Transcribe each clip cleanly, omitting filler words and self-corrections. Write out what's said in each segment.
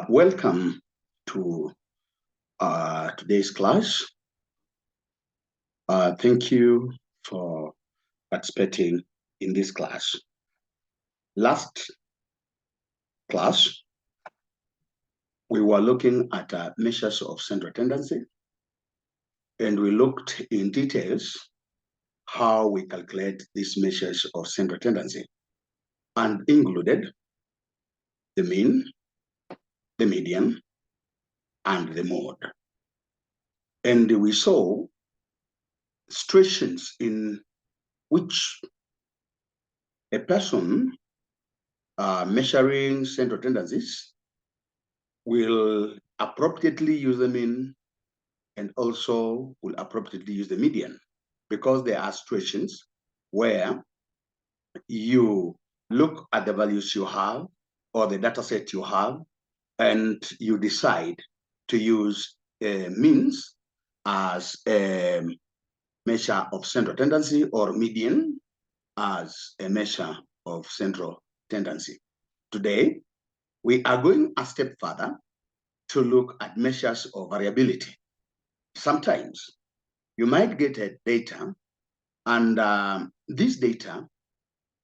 Welcome to today's class. Thank you for participating in this class. Last class, we were looking at measures of central tendency, and we looked in details how we calculate these measures of central tendency, and included the mean, the median, and the mode. And we saw situations in which a person measuring central tendencies will appropriately use the mean and also will appropriately use the median, because there are situations where you look at the values you have or the data set you have, and you decide to use means as a measure of central tendency or median as a measure of central tendency. Today, we are going a step further to look at measures of variability. Sometimes you might get a data, and this data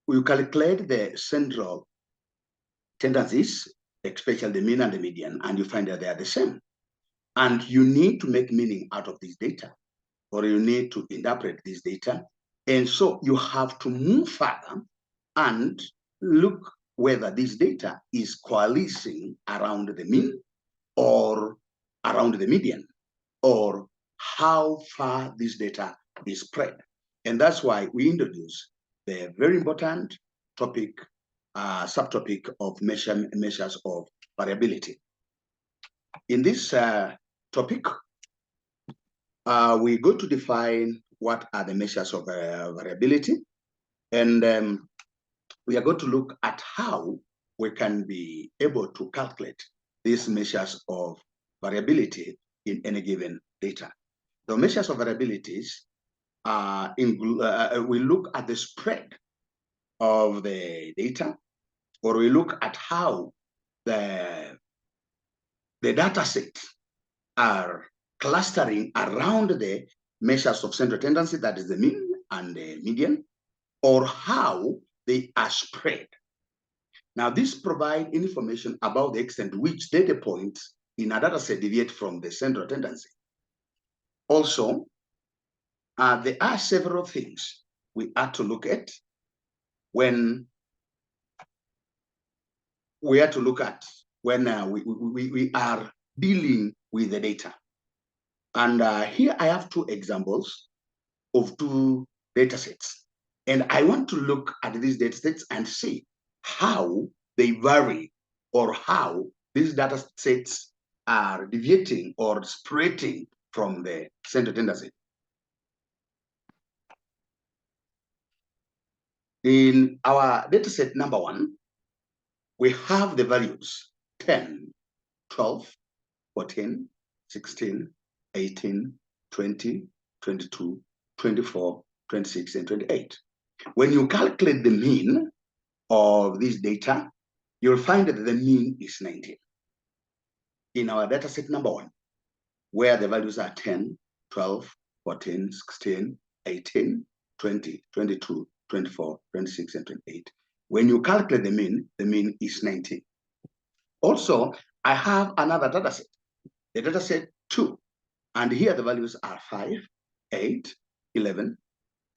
will calculate the central tendencies, especially the mean and the median, and you find that they are the same. And you need to make meaning out of this data, or you need to interpret this data. And so you have to move further and look whether this data is coalescing around the mean or around the median, or how far this data is spread. And that's why we introduce the very important topic, subtopic of measures of variability. In this topic, we go to define what are the measures of variability, and we are going to look at how we can be able to calculate these measures of variability in any given data. The measures of variabilities we look at the spread of the data, or we look at how the data sets are clustering around the measures of central tendency, that is the mean and the median, or how they are spread. Now, this provides information about the extent to which data points in a data set deviate from the central tendency. Also, there are several things we have to look at when we are dealing with the data. And here I have two examples of two data sets. And I want to look at these data sets and see how they vary, or how these data sets are deviating or spreading from the central tendency. In our data set number 1, we have the values 10, 12, 14, 16, 18, 20, 22, 24, 26, and 28. When you calculate the mean of this data, you'll find that the mean is 19. In our data set number 1, where the values are 10, 12, 14, 16, 18, 20, 22, 24, 26, and 28. When you calculate the mean is 19. Also, I have another data set, the data set 2, and here the values are 5, 8, 11,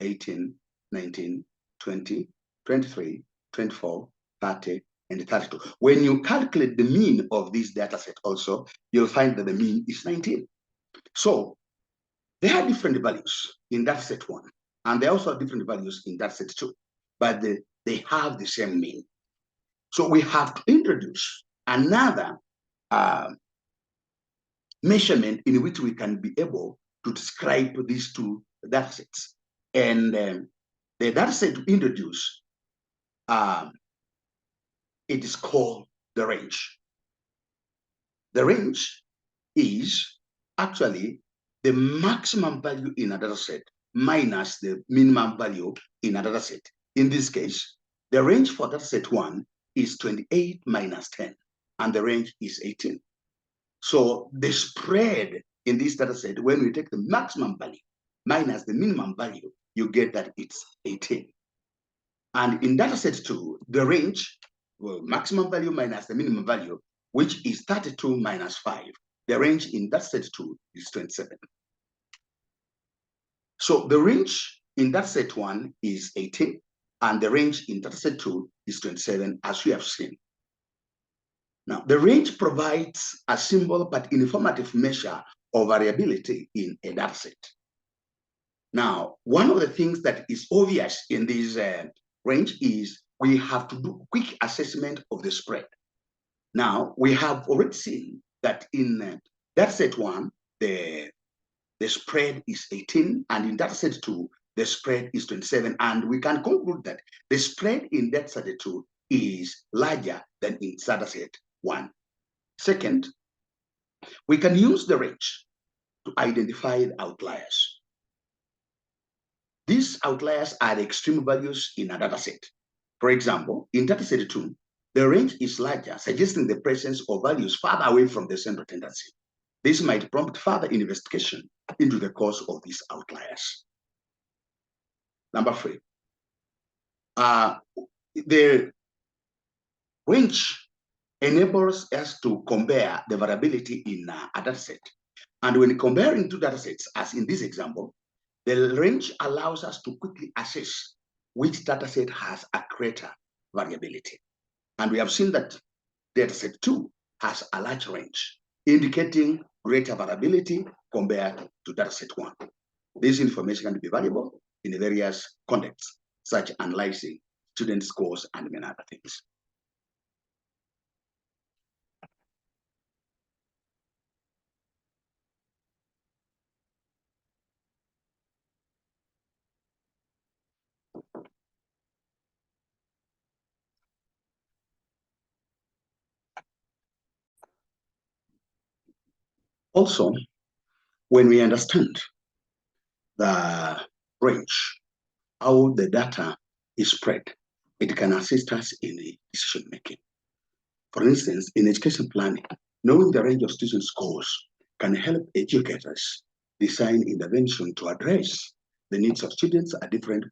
18, 19, 20, 23, 24, 30, and 32. When you calculate the mean of this data set also, you'll find that the mean is 19. So there are different values in data set 1, and there are also different values in data set 2, but they have the same mean. So we have to introduce another measurement in which we can be able to describe these two data sets. And the data set to introduce, it is called the range. The range is actually the maximum value in a data set minus the minimum value in a data set. In this case, 10, 12, 14, 16, 18, 20, 21, 22, 23, 24, 26, and 28. When you calculate the mean of this data set also, you'll find that the mean is 19. In this case, The range for dataset 1 is 28 minus 10, and the range is 18. So the spread in this dataset, when we take the maximum value minus the minimum value, you get that it's 18. And in dataset 2, the range, well, maximum value minus the minimum value, which is 32 minus 5. The range in dataset 2 is 27. So the range in dataset 1 is 18, and the range in dataset 2 is 27, as we have seen. Now, the range provides a simple but informative measure of variability in a dataset. Now, one of the things that is obvious in this range is we have to do quick assessment of the spread. Now, we have already seen that in dataset 1, the spread is 18, and in dataset 2, the spread is 27. And we can conclude that the spread in dataset 2 is larger than in dataset 1. Second, we can use the range to identify the outliers. These outliers are the extreme values in a dataset. For example, in dataset 2, the range is larger, suggesting the presence of values farther away from the central tendency. This might prompt further investigation into the cause of these outliers. Number 3, the range enables us to compare the variability in a dataset. And when comparing two datasets, as in this example, the range allows us to quickly assess which dataset has a greater variability. And we have seen that dataset 2 has a large range, indicating greater variability compared to dataset 1. This information can be valuable in various contexts, such as analyzing student scores and many other things. Also, when we understand the range, how the data is spread, it can assist us in decision making. For instance, in education planning, knowing the range of student scores can help educators design intervention to address the needs of students at different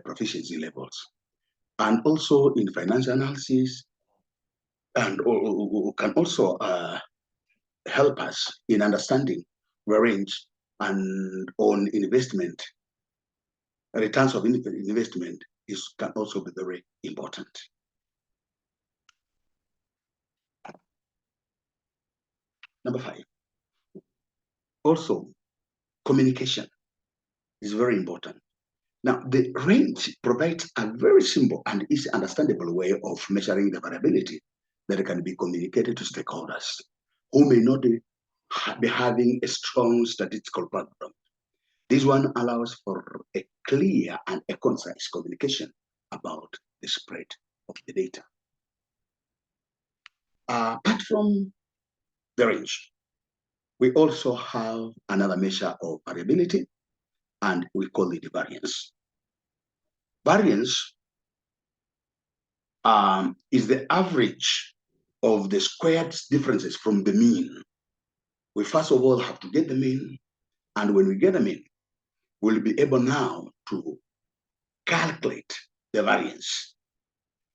proficiency levels. And also in financial analysis, and can also help us in understanding the range and on investment. Returns of investment can also be very important. Number 5. Also, communication is very important. Now, the range provides a very simple and easy understandable way of measuring the variability that can be communicated to stakeholders who may not be having a strong statistical background. This one allows for a clear and a concise communication about the spread of the data. Apart from the range, we also have another measure of variability, and we call it variance. Variance is the average of the squared differences from the mean. We first of all have to get the mean, and when we get the mean, we'll be able now to calculate the variance.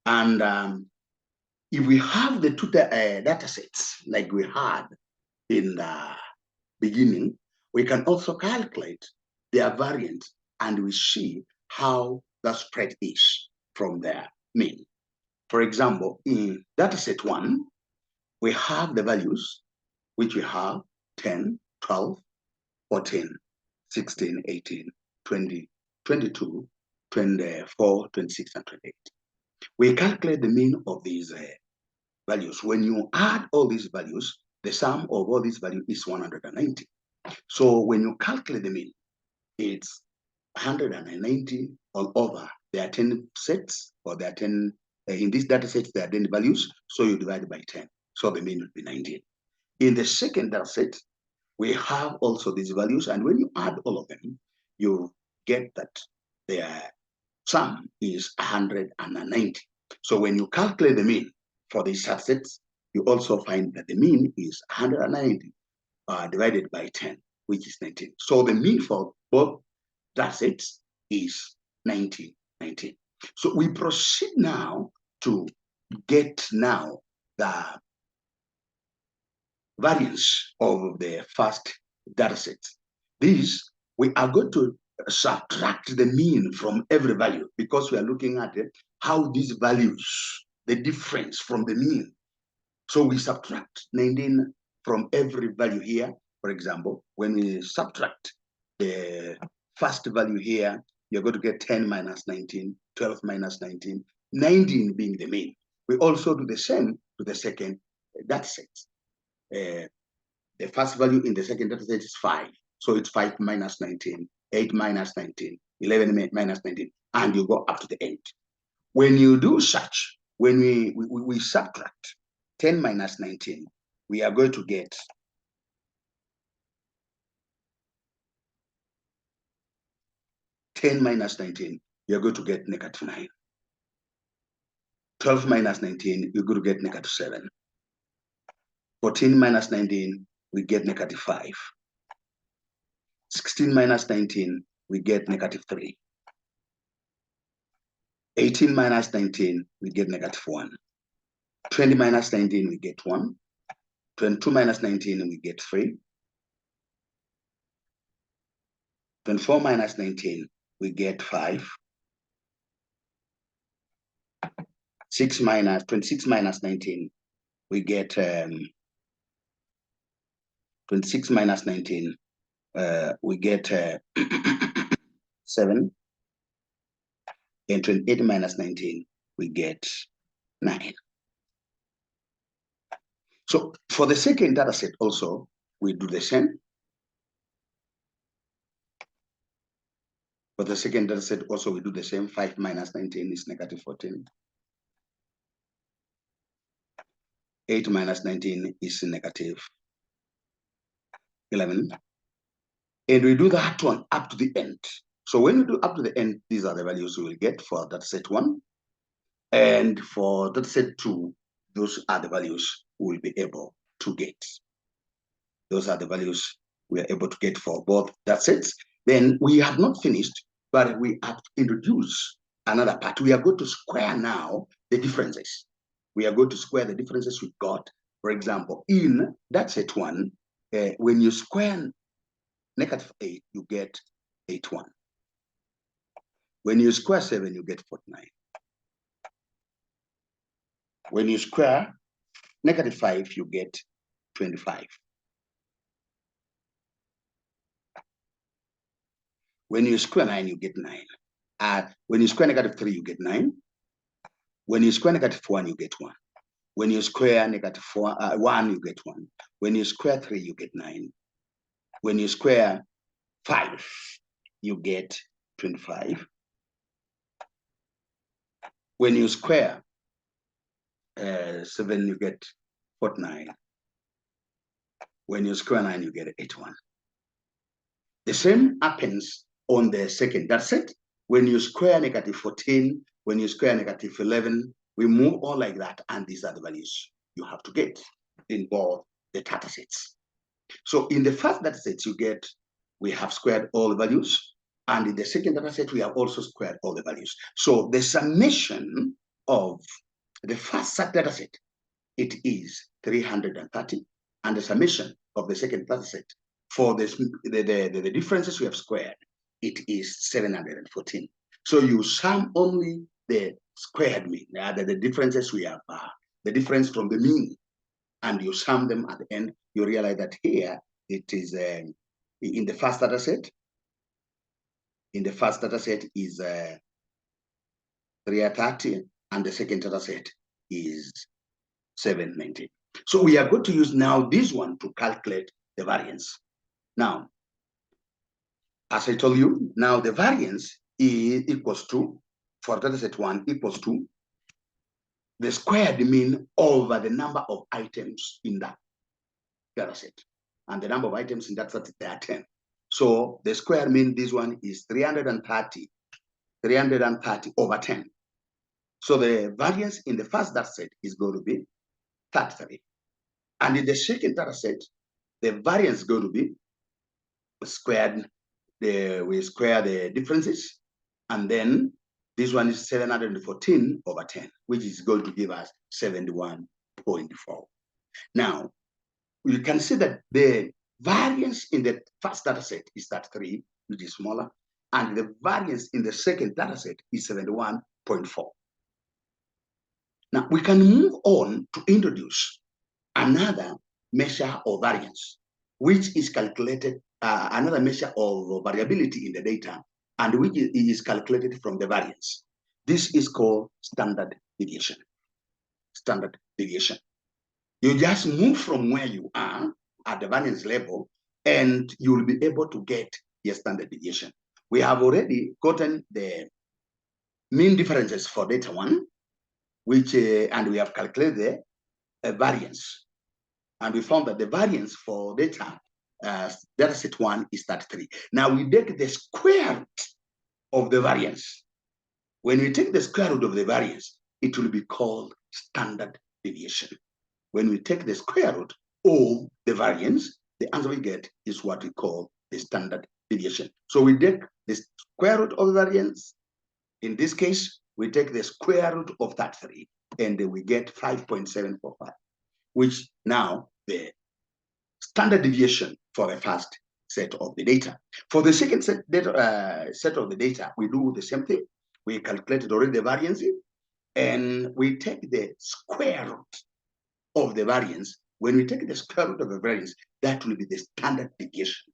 And if we have the two data sets like we had in the beginning, we can also calculate their variance, and we see how the spread is from their mean. For example, in dataset 1, we have the values, which we have 10, 12, 14, 16, 18, 20, 22, 24, 26, and 28. We calculate the mean of these values. When you add all these values, the sum of all these values is 190. So when you calculate the mean, it's 190 all over. There are 10 sets, or there are 10, in these data sets, there are 10 values, so you divide by 10. So the mean will be 19. In the second data set, we have also these values, and when you add all of them, you get that they are sum is 190. So when you calculate the mean for these subsets, you also find that the mean is 190 divided by 10, which is 19. So the mean for both datasets is 19. So we proceed now to get now the variance of the first dataset. This, we are going to subtract the mean from every value because we are looking at it, how these values, the difference from the mean. So we subtract 19 from every value here. For example, when we subtract the first value here, you're going to get 10 minus 19, 12 minus 19, 19 being the mean. We also do the same to the second dataset. The first value in the second dataset is 5. So it's 5 minus 19, 8 minus 19, 11 minus 19, and you go up to the end. When you do such, when we subtract 10 minus 19, we are going to get 10 minus 19, you're going to get negative 9. 12 minus 19, you're going to get negative 7. 14 minus 19, we get negative 5. 16 minus 19, we get negative 3. 18 minus 19, we get negative 1. 20 minus 19, we get 1. 22 minus 19, we get 3. 24 minus 19, we get 5. 26 minus 19, we get 26 minus 19, we get 7. And 28 minus 19, we get 9. So for the second data set also, we do the same. For the second data set also, we do the same. 5 minus 19 is negative 14. 8 minus 19 is negative 11. And we do that one up to the end. So when we do up to the end, these are the values we will get for data set 1. And for data set 2, those are the values we will be able to get. Those are the values we are able to get for both data sets. Then we have not finished, but we have introduced another part. We are going to square now the differences. We are going to square the differences we got. For example, in that set 1, when you square negative 8, you get 81. When you square 7, you get 49. When you square negative 5, you get 25. When you square 9, you get 9. When you square negative 3, you get 9. When you square negative 1, you get 1. When you square negative 1, you get 1. When you square 3, you get 9. When you square 5, you get 25. When you square 7, you get 49. When you square 9, you get 81. The same happens on the second data set. When you square negative 14, when you square negative 11, we move on like that, and these are the values you have to get in both the data sets. So in the first data set, we have squared all the values, and in the second data set, we have also squared all the values. So the summation of the first data set, it is 330, and the summation of the second data set for this, the differences we have squared, it is 714. So you sum only the squared mean, the differences we have, the difference from the mean, and you sum them at the end, you realize that here it is in the first data set. In the first data set is 330, and the second data set is 790. So we are going to use now this one to calculate the variance. Now, as I told you, now the variance is equals to, for data set 1, equals to the squared mean over the number of items in that data set. And the number of items in that set, there are 10. So the square mean, this one is 330 330 over 10. So the variance in the first data set is going to be 33. And in the second data set, the variance is going to be squared. We square the differences. And then this one is 714 over 10, which is going to give us 71.4. Now, you can see that the variance in the first data set is 33, which is smaller, and the variance in the second data set is 71.4. Now, we can move on to introduce another measure of variance, which is calculated, another measure of variability in the data, and which is calculated from the variance. This is called standard deviation. Standard deviation. You just move from where you are at the variance level, and you will be able to get your standard deviation. We have already gotten the mean differences for data 1, which and we have calculated the variance. And we found that the variance for data set 1 is 33. Now we take the square root of the variance. When we take the square root of the variance, it will be called standard deviation. When we take the square root of the variance, the answer we get is what we call the standard deviation. So we take the square root of the variance. In this case, we take the square root of 33, and we get 5.745, which now the standard deviation for the first set of the data. For the second set of the data, we do the same thing. We calculated already the variance, and we take the square root of the variance. When we take the square root of the variance, that will be the standard deviation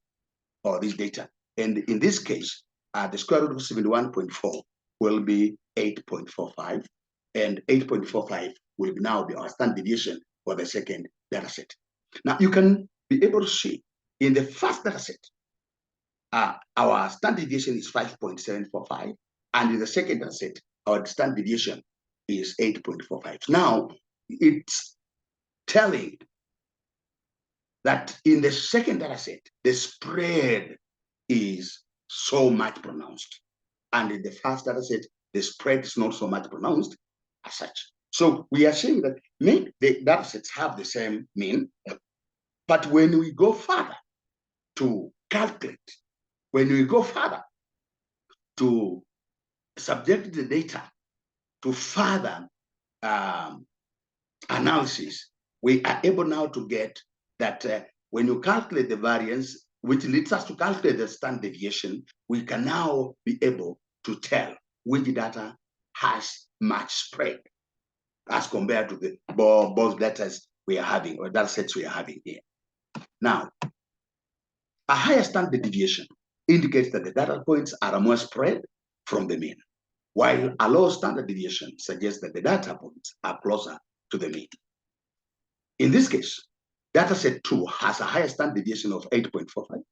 for this data. And in this case, the square root of 71.4 will be 8.45, and 8.45 will now be our standard deviation for the second data set. Now you can be able to see in the first data set, our standard deviation is 5.745, and in the second data set, our standard deviation is 8.45. Now it's telling that in the second data set, the spread is so much pronounced. And in the first data set, the spread is not so much pronounced as such. So we are saying that maybe the data sets have the same mean, but when we go further to calculate, when we go further to subject the data to further analysis, we are able now to get that when you calculate the variance, which leads us to calculate the standard deviation, we can now be able to tell which data has much spread as compared to the both data we are having, or data sets we are having here. Now, a higher standard deviation indicates that the data points are more spread from the mean, while a low standard deviation suggests that the data points are closer to the mean. In this case, data set 2 has a higher standard deviation of 8.45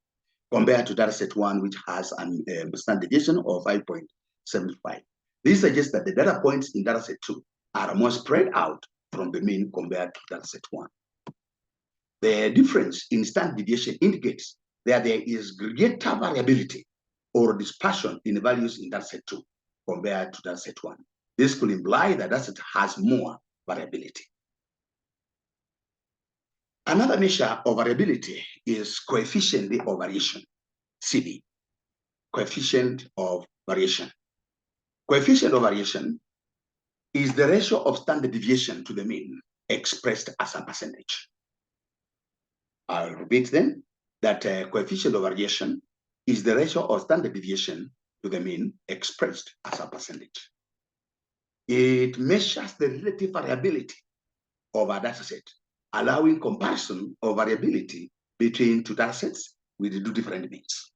compared to data set 1, which has a standard deviation of 5.75. This suggests that the data points in data set 2 are more spread out from the mean compared to data set 1. The difference in standard deviation indicates that there is greater variability or dispersion in the values in data set 2 compared to data set 1. This could imply that data set has more variability. Another measure of variability is coefficient of variation, CD, coefficient of variation. Coefficient of variation is the ratio of standard deviation to the mean expressed as a percentage. I'll repeat then that coefficient of variation is the ratio of standard deviation to the mean expressed as a percentage. It measures the relative variability of a data set, allowing comparison of variability between two data sets with two different means.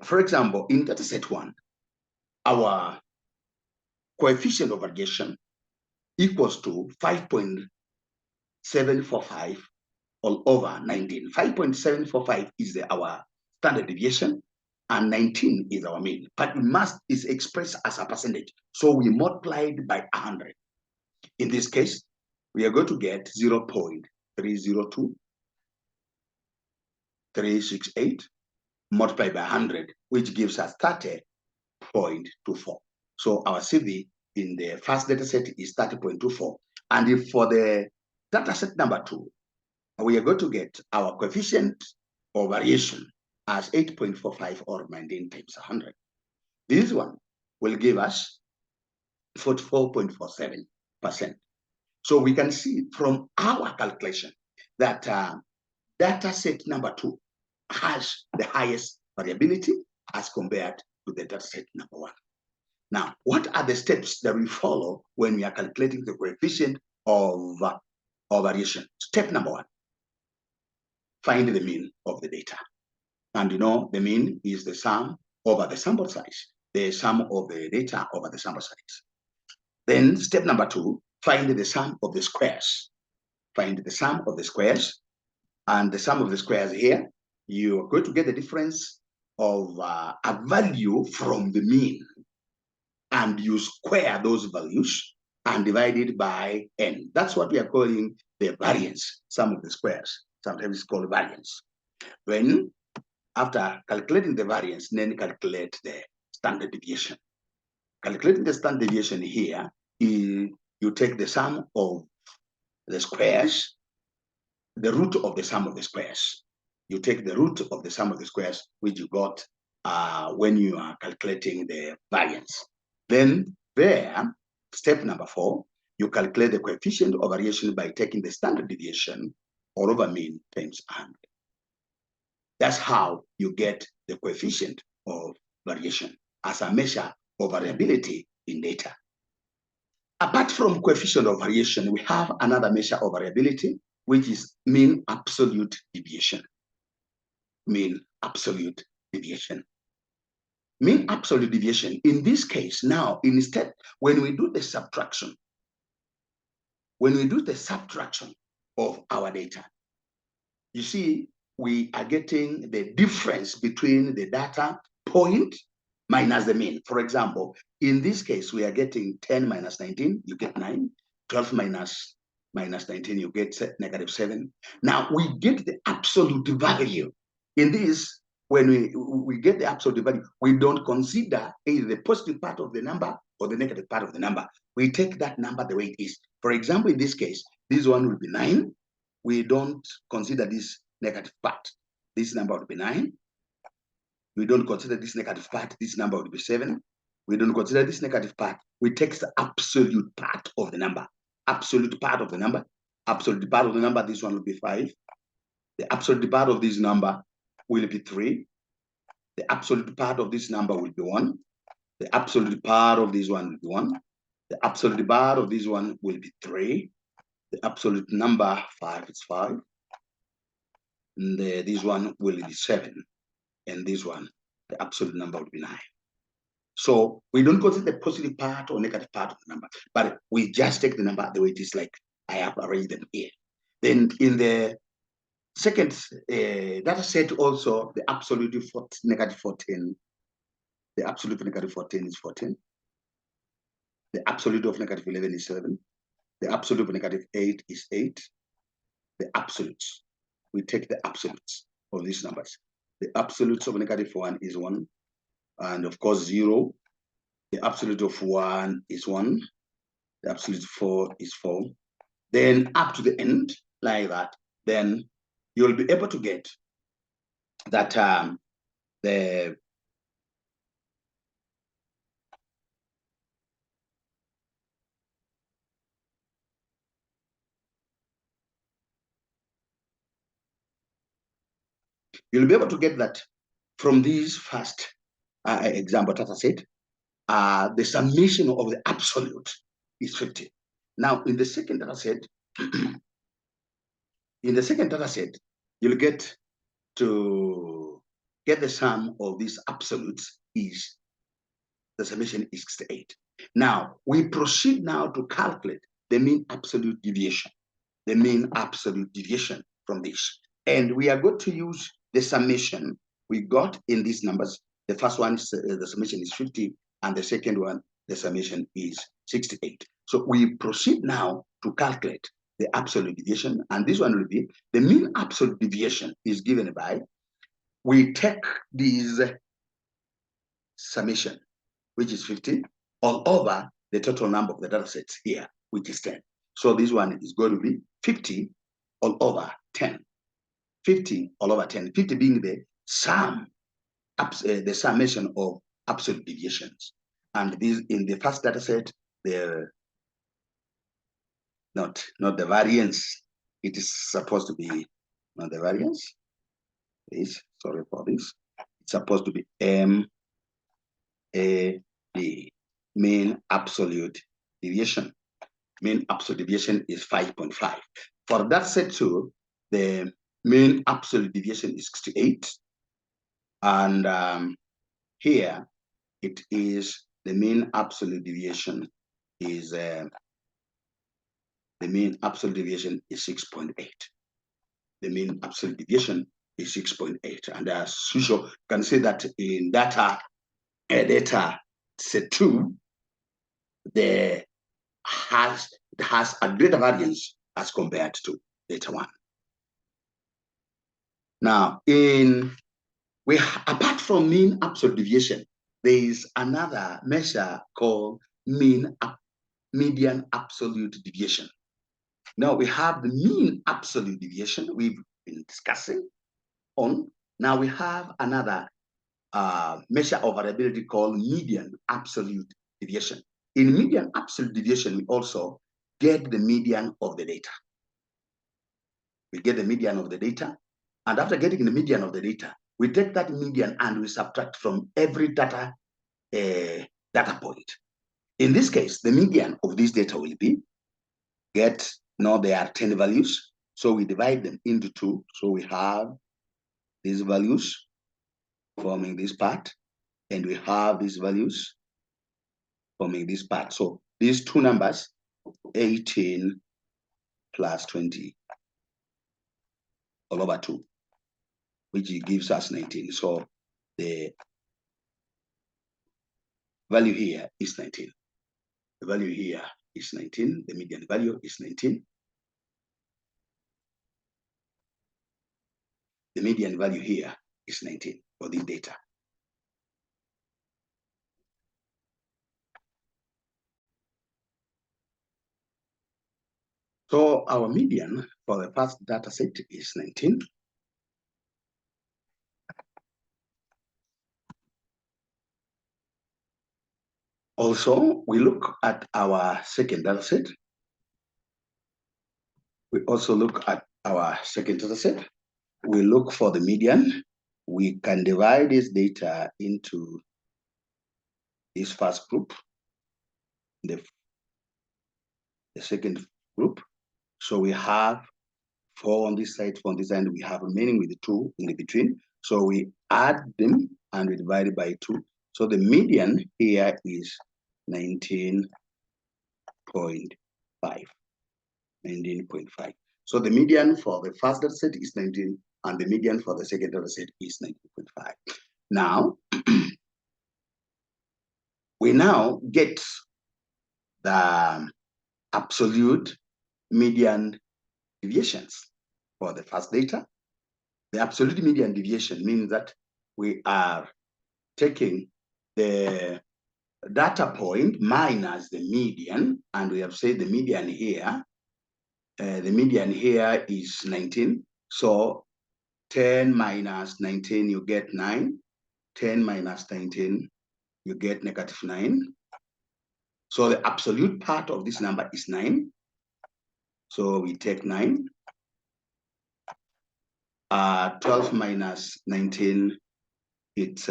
For example, in data set 1, our coefficient of variation equals to 5.745 all over 19. 5.745 is our standard deviation, and 19 is our mean. But is expressed as a percentage, so we multiply it by 100. In this case, we are going to get 0.302368 multiplied by 100, which gives us 30.8 30.24. So our CV in the first data set is 30.24. And if for the data set number 2, we are going to get our coefficient or variation as 8.45 or 19 times 100. This one will give us 44.47%. So we can see from our calculation that data set number 2 has the highest variability as compared to the data set number 1. Now, what are the steps that we follow when we are calculating the coefficient of variation? Step number 1, find the mean of the data. And you know, the mean is the sum over the sample size, the sum of the data over the sample size. Then step number 2, find the sum of the squares. Find the sum of the squares. And the sum of the squares here, you are going to get the difference of a value from the mean. And you square those values and divide it by n. That's what we are calling the variance, sum of the squares. Sometimes it's called variance. When, after calculating the variance, then calculate the standard deviation. Calculating the standard deviation here, you take the sum of the squares, the root of the sum of the squares. You take the root of the sum of the squares, which you got when you are calculating the variance. Then there, step number 4, you calculate the coefficient of variation by taking the standard deviation or over mean times 100. That's how you get the coefficient of variation as a measure of variability in data. Apart from coefficient of variation, we have another measure of variability, which is mean absolute deviation. Mean absolute deviation. Mean absolute deviation, in this case, now, instead, when we do the subtraction of our data, you see, we are getting the difference between the data point minus the mean. For example, in this case, we are getting 10 minus 19, you get 9. 12 minus 19, you get -7. Now, we get the absolute value. In this, when we get the absolute value, we don't consider either the positive part of the number or the negative part of the number. We take that number the way it is. For example, in this case, this one will be 9. We don't consider this negative part. This number would be 9. We don't consider this negative part. This number would be 7. We don't consider this negative part. We take the absolute part of the number. Absolute part of the number. Absolute part of the number, this one will be 5. The absolute part of this number will be 3. The absolute part of this number will be 1. The absolute part of this one will be 1. The absolute part of this one will be 3. The absolute number 5 is 5. And this one will be 7. And this one, the absolute number will be 9. So we don't consider the positive part or negative part of the number, but we just take the number the way it is, like I have arranged them here. Then in the second data set also, the absolute negative 14. The absolute of negative 14 is 14. The absolute of negative 11 is 7. The absolute of negative 8 is 8. The absolutes, we take the absolutes of these numbers. The absolute of negative 1 is 1. And of course, 0. The absolute of 1 is 1. The absolute 4 is 4. Then up to the end, like that, then you'll be able to get that you'll be able to get that from this first example data set, the summation of the absolute is 50. Now, in the second data set, you'll get to get the sum of these absolutes is the summation is 68. Now, we proceed now to calculate the mean absolute deviation, from this. And we are going to use the summation we got in these numbers. The first one is the summation is 50, and the second one, the summation is 68. So we proceed now to calculate the absolute deviation, and this one will be the mean absolute deviation is given by, we take this summation which is 50, all over the total number of the data sets here, which is 10. So this one is going to be 50 all over 10. 50 all over 10, 50 being the sum, the summation of absolute deviations. And this in the first data set, the not the variance. It is supposed to be not the variance. Please, sorry for this. It's supposed to be MAD, mean absolute deviation. Mean absolute deviation is 5.5. For that set 2, the mean absolute deviation is 68. And here it is the mean absolute deviation is 6.8. The mean absolute deviation is 6.8. And as usual, you can see that in data set 2, it has a greater variance as compared to data 1. Now, apart from mean absolute deviation, there is another measure called median absolute deviation. Now we have the mean absolute deviation we've been discussing on. Now we have another measure of variability called median absolute deviation. In median absolute deviation, we also get the median of the data. We get the median of the data, and after getting the median of the data, we take that median and we subtract from every data point. In this case, the median of this data will be there are 10 values, so we divide them into 2. So we have these values forming this part, and we have these values forming this part. So these two numbers, 18 plus 20 all over 2, which gives us 19. So the value here is 19. The value here is 19. The median value is 19. The median value here is 19 for this data. So our median for the first data set is 19. Also, we look at our second data set. We also look at our second data set. We look for the median. We can divide this data into this first group, the second group. So we have 4 on this side, 4 on this side. We have remaining with the 2 in the between. So we add them and we divide it by 2. So the median here is 19.5. 19.5. So the median for the first data set is 19, and the median for the second data set is 19.5. Now, we now get the absolute median deviations for the first data. The absolute median deviation means that we are taking the data point minus the median, and we have said the median here. The median here is 19. So 10 minus 19, you get 9. 10 minus 19, you get -9. So the absolute part of this number is 9. So we take 9. 12 minus 19, it's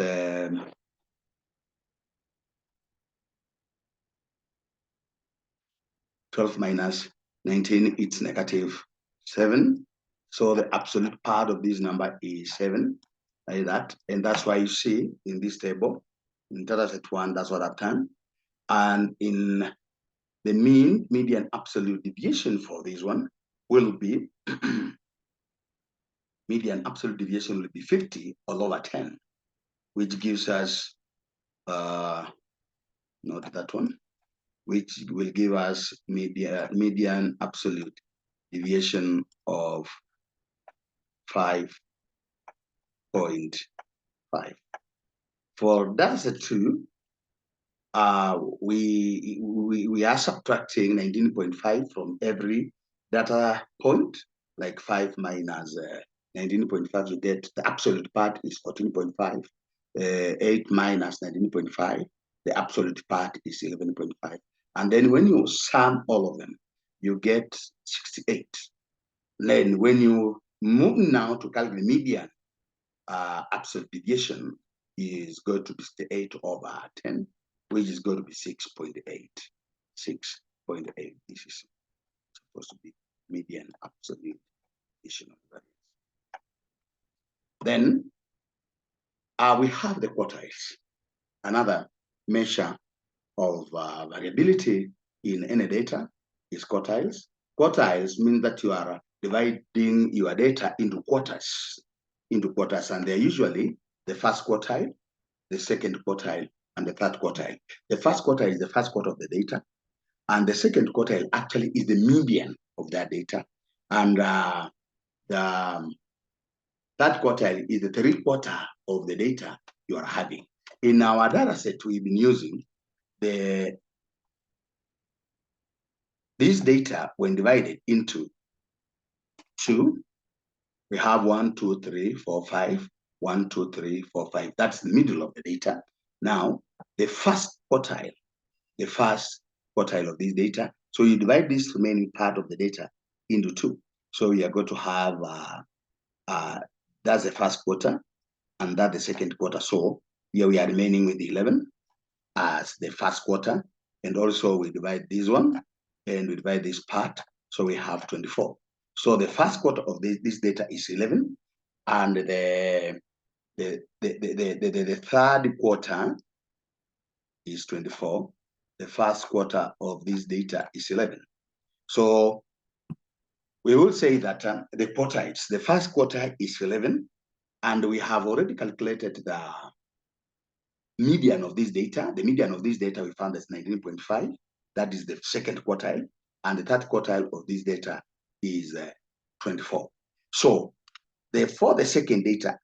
12 minus 19, it's -7. So the absolute part of this number is 7, like that. And that's why you see in this table, in data set 1, that's what I've done. And in the median absolute deviation for this one will be, median absolute deviation will be 50 all over 10, which gives us, not that one, which will give us median absolute deviation of 5.5. For data set 2, we are subtracting 19.5 from every data point, like 5 minus 19.5, you get the absolute part is 14.5. 8 minus 19.5, the absolute part is 11.5. And then when you sum all of them, you get 68. Then when you move now to calculate median, absolute deviation is going to be 8 over 10, which is going to be 6.8. 6.8. This is supposed to be median absolute deviation of variance. Then we have the quartiles, another measure of variability in any data is quartiles. Quartiles mean that you are dividing your data into quarters, and they're usually the first quartile, the second quartile, and the third quartile. The first quartile is the first quarter of the data, and the second quartile actually is the median of that data, and the third quartile is the 3/4 of the data you are having. In our data set, we've been using this data when divided into 2, we have 1, 2, 3, 4, 5, 1, 2, 3, 4, 5. That's the middle of the data. Now, the first quartile of this data. So you divide this remaining part of the data into 2. So you are going to have, that's the first quarter, and that's the second quarter. So here we are remaining with 11 as the first quarter. And also we divide this one, and we divide this part, so we have 24. So the first quarter of this data is 11, and the third quarter is 24. The first quarter of this data is 11. So we will say that the quartiles, the first quarter is 11, and we have already calculated the median of this data. The median of this data we found is 19.5. That is the second quartile. And the third quartile of this data is 24. So for the second data,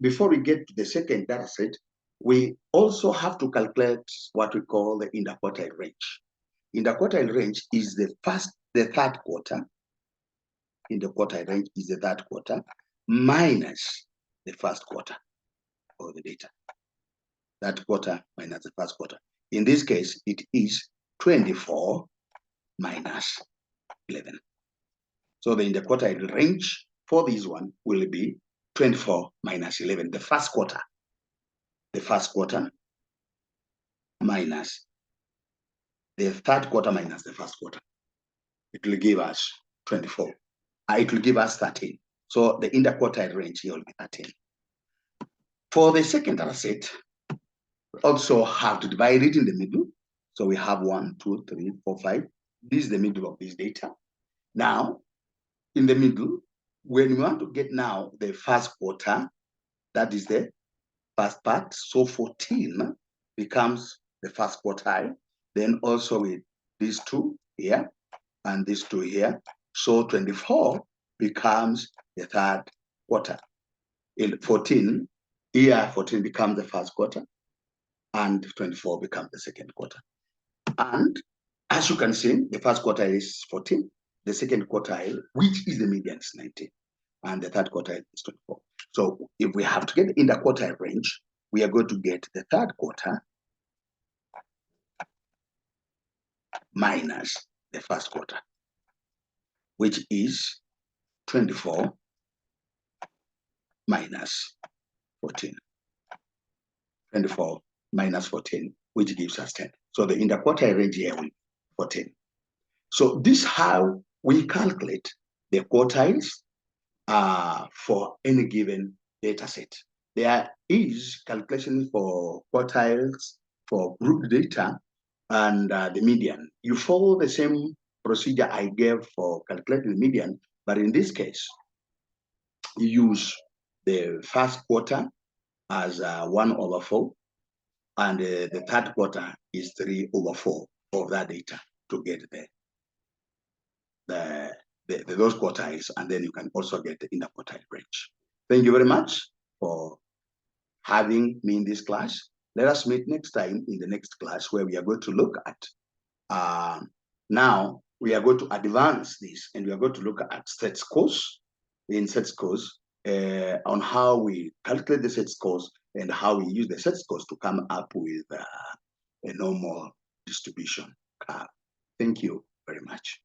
before we get to the second data set, we also have to calculate what we call the interquartile range. Interquartile range is the third quarter. Interquartile range is the third quarter minus the first quarter of the data. That quarter minus the first quarter. In this case, it is 24 minus 11. So the interquartile range for this one will be 24 minus 11, the first quarter. The first quarter minus the third quarter minus the first quarter. It will give us 24. It will give us 13. So the interquartile range here will be 13. For the second data set, we also have to divide it in the middle. So we have 1, 2, 3, 4, 5. This is the middle of this data. Now, in the middle, when we want to get now the first quarter, that is the first part. So 14 becomes the first quartile. Then also with these 2 here and these 2 here. So 24 becomes the third quarter. In 14, here 14 becomes the first quarter, and 24 becomes the second quarter. And as you can see, the first quartile is 14. The second quartile, which is the median, is 19. And the third quartile is 24. So if we have to get in the quartile range, we are going to get the third quarter minus the first quarter, which is 24 minus 14. 24 minus 14, which gives us 10. So the interquartile range here will be 14. So this is how we calculate the quartiles for any given data set. There is calculation for quartiles for group data and the median. You follow the same procedure I gave for calculating the median, but in this case, you use the first quarter as 1/4, and the third quarter is 3/4 of that data to get those quartiles, and then you can also get the interquartile range. Thank you very much for having me in this class. Let us meet next time in the next class where we are going to look at, now we are going to advance this and we are going to look at set scores, in set scores, on how we calculate the set scores and how we use the set scores to come up with a normal distribution curve. Thank you very much.